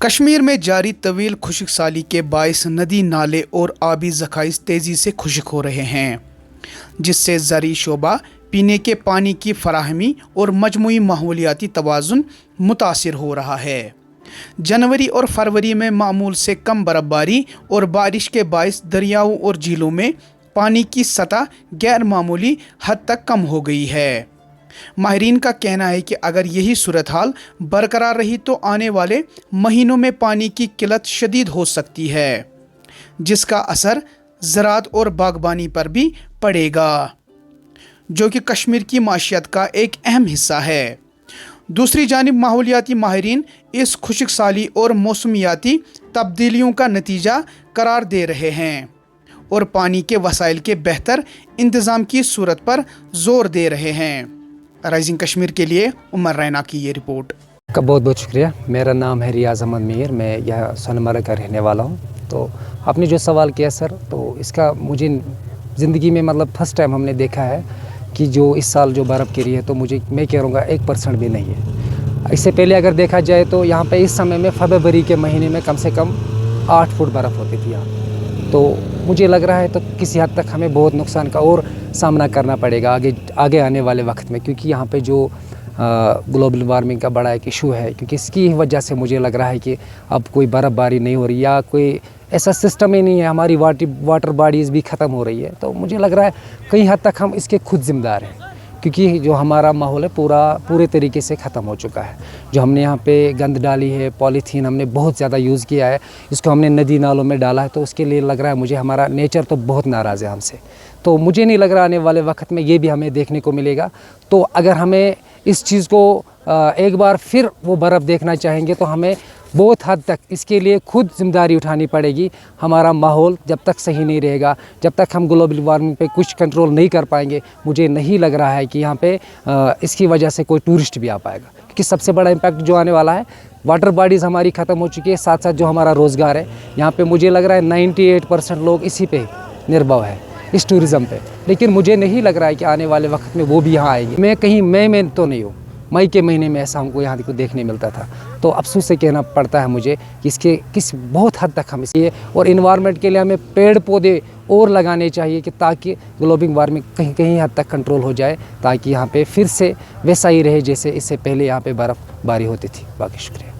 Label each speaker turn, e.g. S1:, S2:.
S1: कश्मीर में जारी तवील खुश्क साली के बायस नदी नाले और आबी ज़खायर तेज़ी से खुश्क हो रहे हैं, जिससे ज़राई शोबा, पीने के पानी की फराहमी और मजमूई माहौलियाती तवाज़ुन मुतासिर हो रहा है। जनवरी और फरवरी में मामूल से कम बर्फ़बारी और बारिश के बायस दरियाओं और झीलों में पानी की सतह गैर मामूली हद तक कम हो गई है। माहिरीन का कहना है कि अगर यही सूरत हाल बरकरार रही तो आने वाले महीनों में पानी की किल्लत शदीद हो सकती है, जिसका असर ज़राअत और बागबानी पर भी पड़ेगा, जो कि कश्मीर की माशियत का एक अहम हिस्सा है। दूसरी जानिब माहौलियाती माहिरीन इस खुश्क साली और मौसमियाती तब्दीलियों का नतीजा करार दे रहे हैं और पानी के वसाइल के बेहतर इंतज़ाम की सूरत पर ज़ोर दे रहे हैं। राइजिंग कश्मीर के लिए उमर रैना की ये रिपोर्ट।
S2: का बहुत बहुत शुक्रिया। मेरा नाम है रियाज़ अहमद मीर, मैं यह सोनमर्ग का रहने वाला हूँ। तो आपने जो सवाल किया सर, तो इसका मुझे ज़िंदगी में मतलब फर्स्ट टाइम हमने देखा है कि जो इस साल जो बर्फ़ गिरी है, तो मैं कह रहूँगा 1% भी नहीं है। इससे पहले अगर देखा जाए तो यहाँ पे इस समय में फरवरी के महीने में कम से कम 8 फुट बर्फ़ होती थी यहाँ। तो मुझे लग रहा है तो किसी हद तक हमें बहुत नुकसान का और सामना करना पड़ेगा आगे आने वाले वक्त में, क्योंकि यहाँ पे जो ग्लोबल वार्मिंग का बड़ा एक इशू है, क्योंकि इसकी वजह से मुझे लग रहा है कि अब कोई बर्फ़बारी नहीं हो रही या कोई ऐसा सिस्टम ही नहीं है, हमारी वाटर बॉडीज़ भी ख़त्म हो रही है। तो मुझे लग रहा है कई हद तक हम इसके खुद ज़िम्मेदार हैं, क्योंकि जो हमारा माहौल है पूरे तरीके से ख़त्म हो चुका है। जो हमने यहाँ पे गंद डाली है, पॉलीथीन हमने बहुत ज़्यादा यूज़ किया है, इसको हमने नदी नालों में डाला है, तो उसके लिए लग रहा है मुझे हमारा नेचर तो बहुत नाराज़ है हमसे। तो मुझे नहीं लग रहा आने वाले वक्त में ये भी हमें देखने को मिलेगा। तो अगर हमें इस चीज़ को एक बार फिर वो बर्फ़ देखना चाहेंगे तो हमें बहुत हद तक इसके लिए खुद ज़िम्मेदारी उठानी पड़ेगी। हमारा माहौल जब तक सही नहीं रहेगा, जब तक हम ग्लोबल वार्मिंग पे कुछ कंट्रोल नहीं कर पाएंगे, मुझे नहीं लग रहा है कि यहाँ पे इसकी वजह से कोई टूरिस्ट भी आ पाएगा। क्योंकि सबसे बड़ा इम्पैक्ट जो आने वाला है, वाटर बॉडीज़ हमारी ख़त्म हो चुकी है, साथ साथ जो हमारा रोज़गार है यहाँ पे मुझे लग रहा है 98% लोग इसी पे निर्भर है, इस टूरिज़म पे। लेकिन मुझे नहीं लग रहा है कि आने वाले वक्त में वो भी यहाँ आएंगे। मैं कहीं मई में तो नहीं हूँ, मई के महीने में ऐसा हमको यहाँ को देखने मिलता था। तो अफसोस से कहना पड़ता है मुझे कि इसके बहुत हद तक हम इसलिए और इन्वायरमेंट के लिए हमें पेड़ पौधे और लगाने चाहिए कि ताकि ग्लोबल वार्मिंग कहीं हद तक कंट्रोल हो जाए, ताकि यहाँ पे फिर से वैसा ही रहे जैसे इससे पहले यहाँ पे बर्फ़बारी होती थी। बाकी शुक्रिया।